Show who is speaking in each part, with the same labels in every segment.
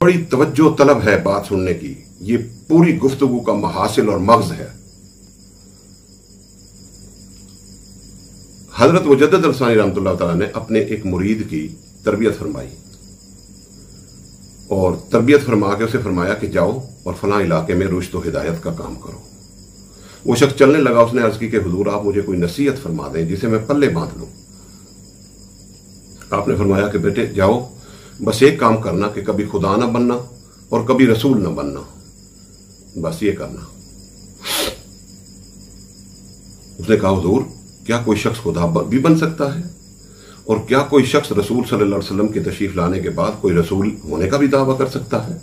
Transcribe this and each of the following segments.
Speaker 1: बड़ी तवज्जो तलब है बात सुनने की। ये पूरी गुफ्तगू का महासिल और मगज है। हजरत मुजद्दिद अलसानी रहमतुल्लाह तआला ने अपने एक मुरीद की तरबियत फरमाई और तरबियत फरमा के उसे फरमाया कि जाओ और फलां इलाके में रुश्द व हिदायत का काम करो। वो शख्स चलने लगा, उसने अर्ज की कि हुजूर आप मुझे कोई नसीहत फरमा दें जिसे मैं पल्ले बांध लूं। आपने फरमाया कि बेटे जाओ, बस एक काम करना कि कभी खुदा ना बनना और कभी रसूल ना बनना, बस ये करना। उसने कहा हुजूर क्या कोई शख्स खुदा भी बन सकता है और क्या कोई शख्स रसूल सल्लल्लाहु अलैहि वसल्लम की तशरीफ लाने के बाद कोई रसूल होने का भी दावा कर सकता है?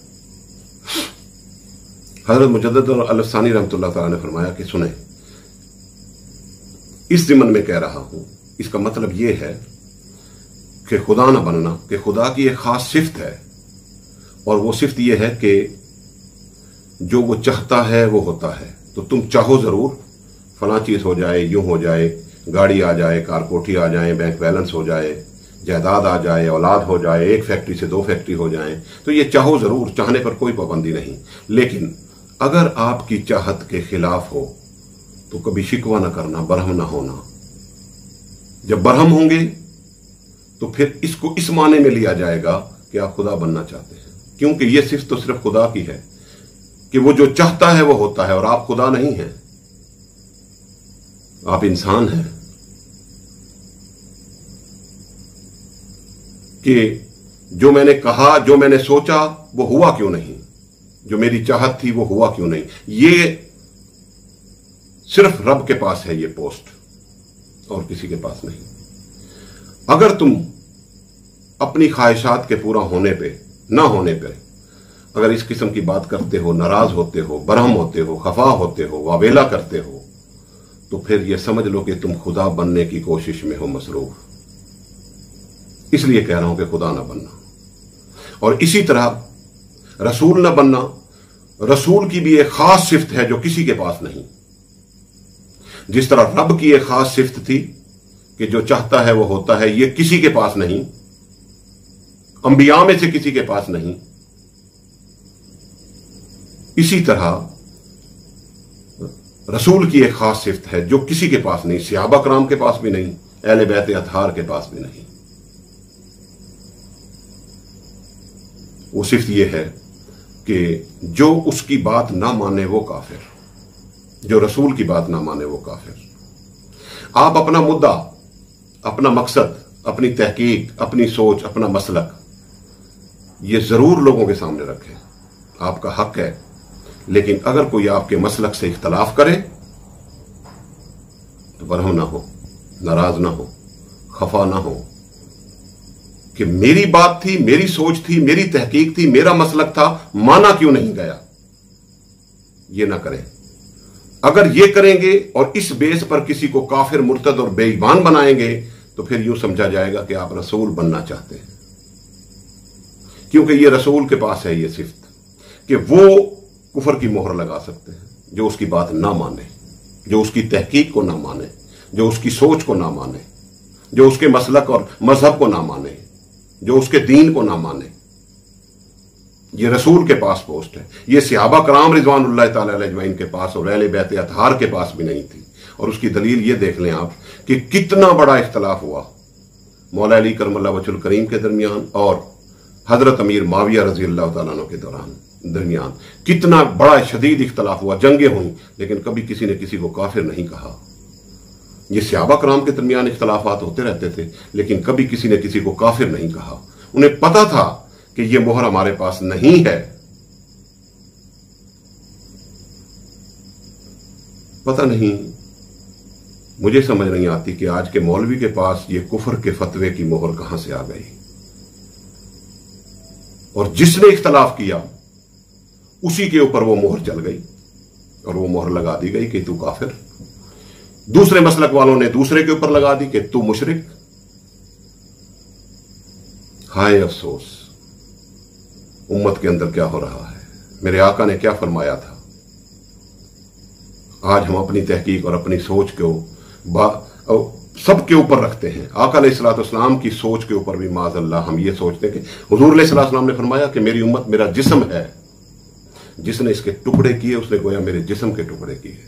Speaker 1: हजरत मुजद्दिद अलसानी रहमतुल्लाह तआला ने फरमाया कि सुने, इस ज़िमन में कह रहा हूं, इसका मतलब यह है कि खुदा ना बनना कि खुदा की एक खास सिफ्त है और वो सिफ्त यह है कि जो वो चाहता है वो होता है। तो तुम चाहो जरूर फलां चीज हो जाए, यूं हो जाए, गाड़ी आ जाए, कार कोठी आ जाए, बैंक बैलेंस हो जाए, जायदाद आ जाए, औलाद हो जाए, एक फैक्ट्री से 2 फैक्ट्री हो जाए, तो ये चाहो जरूर, चाहने पर कोई पाबंदी नहीं। लेकिन अगर आपकी चाहत के खिलाफ हो तो कभी शिकवा ना करना, बरहम ना होना। जब बरहम होंगे तो फिर इसको इस माने में लिया जाएगा कि आप खुदा बनना चाहते हैं, क्योंकि यह सिर्फ तो सिर्फ खुदा की है कि वो जो चाहता है वो होता है और आप खुदा नहीं हैं, आप इंसान हैं। कि जो मैंने कहा, जो मैंने सोचा वो हुआ क्यों नहीं, जो मेरी चाहत थी वो हुआ क्यों नहीं। ये सिर्फ रब के पास है ये पोस्ट और किसी के पास नहीं। अगर तुम अपनी ख्वाहिशात के पूरा होने पे ना होने पे अगर इस किस्म की बात करते हो, नाराज होते हो, बरहम होते हो, खफा होते हो, वावेला करते हो, तो फिर यह समझ लो कि तुम खुदा बनने की कोशिश में हो मसरूफ। इसलिए कह रहा हूं कि खुदा ना बनना। और इसी तरह रसूल ना बनना, रसूल की भी एक खास सिफ्त है जो किसी के पास नहीं। जिस तरह रब की एक खास सिफ्त थी कि जो चाहता है वो होता है, ये किसी के पास नहीं, अंबिया में से किसी के पास नहीं। इसी तरह रसूल की एक खास सिफ्त है जो किसी के पास नहीं, सहाबा कराम के पास भी नहीं, अहले बैत अतहार के पास भी नहीं। वो सिर्फ ये है कि जो उसकी बात ना माने वो काफिर, जो रसूल की बात ना माने वो काफिर। आप अपना मुद्दा, अपना मकसद, अपनी तहकीक, अपनी सोच, अपना मसलक ये जरूर लोगों के सामने रखें, आपका हक है। लेकिन अगर कोई आपके मसलक से इख्तलाफ करे तो बरहम ना हो, नाराज ना हो, खफा ना हो कि मेरी बात थी, मेरी सोच थी, मेरी तहकीक थी, मेरा मसलक था, माना क्यों नहीं गया। ये ना करें। अगर ये करेंगे और इस बेस पर किसी को काफिर, मुर्तद और बेईमान बनाएंगे तो फिर यूं समझा जाएगा कि आप रसूल बनना चाहते हैं, क्योंकि ये रसूल के पास है ये सिफ्त कि वो कुफर की मोहर लगा सकते हैं। जो उसकी बात ना माने, जो उसकी तहकीक को ना माने, जो उसकी सोच को ना माने, जो उसके मसलक और मजहब को ना माने, जो उसके दीन को ना माने, ये रसूल के पास पोस्ट है। ये सहाबा कराम रिजवानुल्लाह ताला अलैहि अजमईन के पास और अहले बैत अतहार के पास भी नहीं थी। और उसकी दलील ये देख लें आप कि कितना बड़ा इख्तलाफ हुआ मौला अली करमल्लाहु वजहुल करीम के दरमियान और हजरत अमीर माविया रजी अल्लाह ताला अन्हु के दरमियान कितना बड़ा शदीद इख्तलाफ हुआ, जंगें हुई, लेकिन कभी किसी ने किसी को काफिर नहीं कहा। ये सहाबा कराम के दरमियान इख्तलाफात होते रहते थे, लेकिन कभी किसी ने किसी को काफिर नहीं कहा। उन्हें पता था कि ये मोहर हमारे पास नहीं है। पता नहीं, मुझे समझ नहीं आती कि आज के मौलवी के पास ये कुफर के फतवे की मोहर कहां से आ गई। और जिसने इख्तलाफ किया उसी के ऊपर वो मोहर चल गई और वो मोहर लगा दी गई कि तू काफिर। दूसरे मसलक वालों ने दूसरे के ऊपर लगा दी कि तू मुशरिक। हाय अफसोस, उम्मत के अंदर क्या हो रहा है। मेरे आका ने क्या फरमाया था। आज हम अपनी तहकीक और अपनी सोच को सबके ऊपर रखते हैं। आका अलैहिस्सलाम की सोच के ऊपर भी माज़अल्लाह हम ये सोचते हैं कि हुजूर अलैहिस्सलाम ने फरमाया कि मेरी उम्मत मेरा जिस्म है, जिसने इसके टुकड़े किए उसने गोया मेरे जिस्म के टुकड़े किए।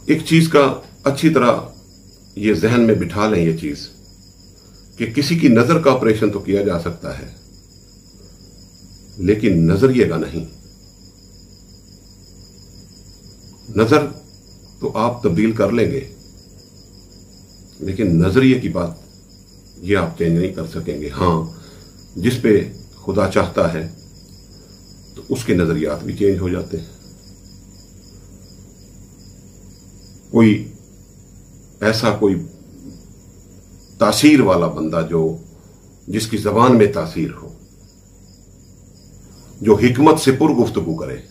Speaker 1: एक चीज का अच्छी तरह ये जहन में बिठा लें, ये चीज कि किसी की नजर का ऑपरेशन तो किया जा सकता है, लेकिन नजरिए का नहीं। नजर तो आप तब्दील कर लेंगे, लेकिन नजरिए की बात ये आप चेंज नहीं कर सकेंगे। हां, जिस पे खुदा चाहता है तो उसके नजरियात भी चेंज हो जाते हैं। कोई ऐसा कोई तासीर वाला बंदा जिसकी जबान में तासीर हो, जो हिकमत से पुरगुफ्तगू करे,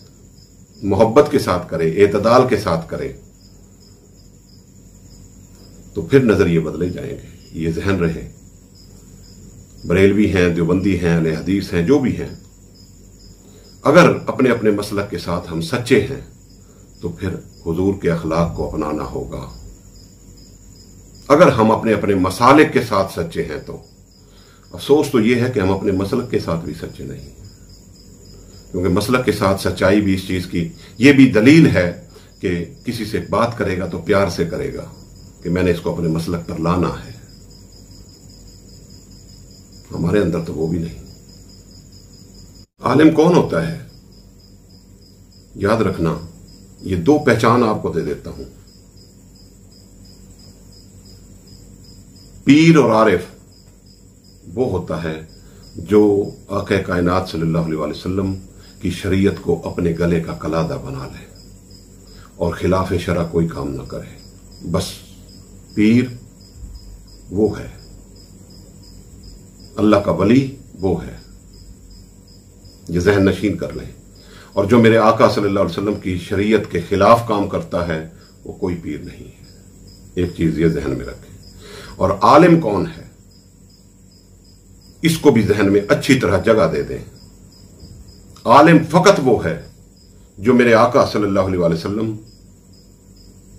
Speaker 1: मोहब्बत के साथ करे, एतदाल के साथ करे, तो फिर नजरिए बदले जाएंगे। ये जहन रहे। बरेलवी हैं, देवबंदी हैं, अहले हदीस हैं, जो भी हैं, अगर अपने अपने मसलक के साथ हम सच्चे हैं तो फिर हुजूर के अखलाक को अपनाना होगा। अगर हम अपने अपने मसालिक के साथ सच्चे हैं तो अफसोस तो यह है कि हम अपने मसलक के साथ भी सच्चे नहीं, क्योंकि मसलक के साथ सच्चाई भी इस चीज की यह भी दलील है कि किसी से बात करेगा तो प्यार से करेगा कि मैंने इसको अपने मसलक पर लाना है। हमारे अंदर तो वो भी नहीं। आलिम कौन होता है? याद रखना, ये दो पहचान आपको दे देता हूं। पीर और आरिफ वो होता है जो आक़ा कायनात सल्लल्लाहु अलैहि वसल्लम की शरीयत को अपने गले का कलादा बना ले और खिलाफ शरा कोई काम ना करे। बस पीर वो है, अल्लाह का वली वो है। ये जहन नशीन कर लें। और जो मेरे आका सल्लल्लाहु अलैहि वसल्लम की शरीयत के खिलाफ काम करता है वो कोई पीर नहीं है। एक चीज ये जहन में रखें। और आलिम कौन है, इसको भी जहन में अच्छी तरह जगह दे दें। आलिम फकत वो है जो मेरे आका सल्लल्लाहु अलैहि वसल्लम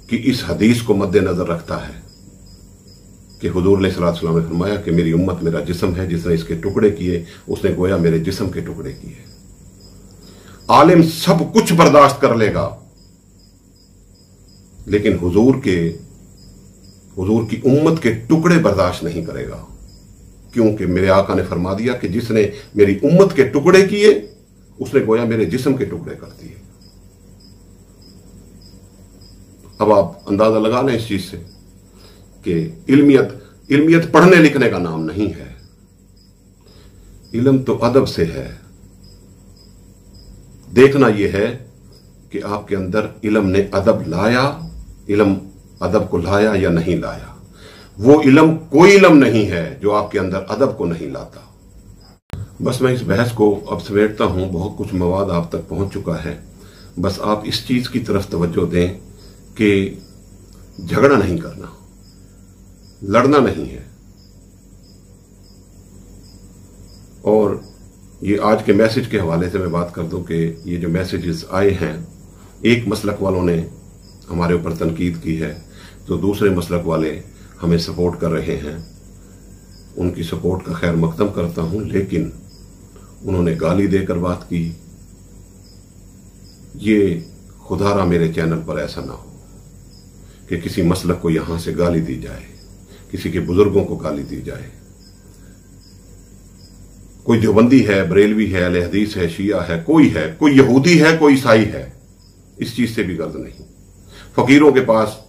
Speaker 1: की इस हदीस को मद्देनजर रखता है कि हुजूर अलैहिस्सलाम ने फरमाया कि मेरी उम्मत मेरा जिस्म है, जिसने इसके टुकड़े किए उसने गोया मेरे जिस्म के टुकड़े किए। आलिम सब कुछ बर्दाश्त कर लेगा, लेकिन हुजूर की उम्मत के टुकड़े बर्दाश्त नहीं करेगा, क्योंकि मेरे आका ने फरमा दिया कि जिसने मेरी उम्मत के टुकड़े किए उसने गोया मेरे जिस्म के टुकड़े कर दिए। अब आप अंदाजा लगा लें इस चीज से कि इल्मियत पढ़ने लिखने का नाम नहीं है। इल्म तो अदब से है। देखना यह है कि आपके अंदर इल्म ने अदब लाया, इल्म अदब को लाया या नहीं लाया। वो इल्म कोई इल्म नहीं है जो आपके अंदर अदब को नहीं लाता। बस मैं इस बहस को अब समेटता हूं। बहुत कुछ मवाद आप तक पहुंच चुका है। बस आप इस चीज की तरफ तवज्जो दें कि झगड़ा नहीं करना, लड़ना नहीं है। और ये आज के मैसेज के हवाले से मैं बात कर दूं कि ये जो मैसेजेस आए हैं, एक मसलक वालों ने हमारे ऊपर तनकीद की है तो दूसरे मसलक वाले हमें सपोर्ट कर रहे हैं। उनकी सपोर्ट का खैर मकदम करता हूं, लेकिन उन्होंने गाली देकर बात की। ये खुदारा मेरे चैनल पर ऐसा ना हो कि किसी मसलक को यहां से गाली दी जाए, किसी के बुजुर्गों को गाली दी जाए। कोई देवबंदी है, बरेलवी है, अहले हदीस है, शिया है, कोई यहूदी है, कोई ईसाई है, इस चीज से भी गर्ज नहीं। फकीरों के पास,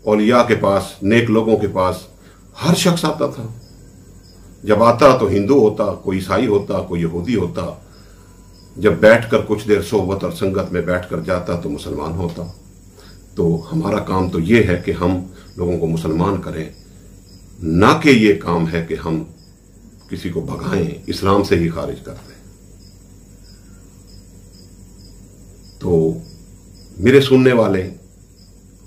Speaker 1: औलिया के पास, नेक लोगों के पास हर शख्स आता था। जब आता तो हिंदू होता, कोई ईसाई होता, कोई यहूदी होता। जब बैठकर कुछ देर सोहबत और संगत में बैठकर जाता तो मुसलमान होता। तो हमारा काम तो यह है कि हम लोगों को मुसलमान करें, ना कि ये काम है कि हम किसी को भगाएं, इस्लाम से ही खारिज कर दें। तो मेरे सुनने वाले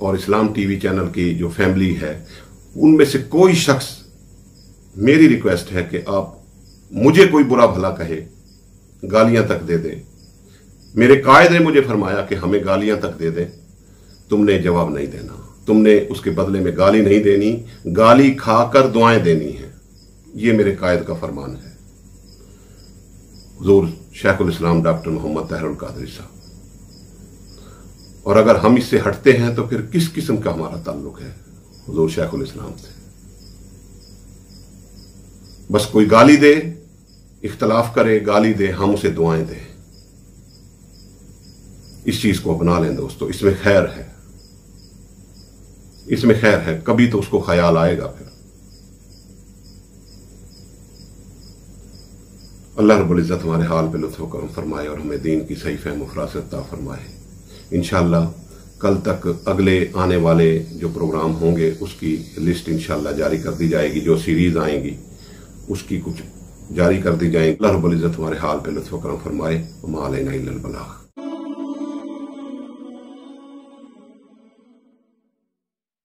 Speaker 1: और इस्लाम टीवी चैनल की जो फैमिली है, उनमें से कोई शख्स, मेरी रिक्वेस्ट है कि आप मुझे कोई बुरा भला कहे, गालियां तक दे दे। मेरे कायद ने मुझे फरमाया कि हमें गालियां तक दे दे, तुमने जवाब नहीं देना। تم نے اس کے بدلے میں گالی نہیں دینی، گالی کھا کر دعائیں دینی ہیں. یہ میرے قائد کا فرمان ہے، حضور شیخ الاسلام ڈاکٹر محمد طاہر القادری صاحب. اور اگر ہم اس سے ہٹتے ہیں تو پھر کس قسم کا ہمارا تعلق ہے حضور شیخ الاسلام سے؟ بس کوئی گالی دے، اختلاف کرے، گالی دے، ہم اسے دعائیں دیں. اس چیز کو اپنا لیں دوستو، اس میں خیر ہے، اس میں خیر ہے. کبھی تو اس کو خیال آئے گا. پھر اللہ رب العزت ہمارے حال پہ لطف و کرم فرمائے اور ہمیں دین کی صحیح فہم و فراست عطا فرمائے. انشاءاللہ کل تک اگلے آنے والے جو پروگرام ہوں گے اس کی لسٹ انشاءاللہ جاری کر دی جائے گی. جو سیریز آئیں گی اس کی کچھ جاری کر دی جائیں گی. اللہ رب العزت ہمارے حال پہ لطف و کرم فرمائے. وما علینا الا البلاغ.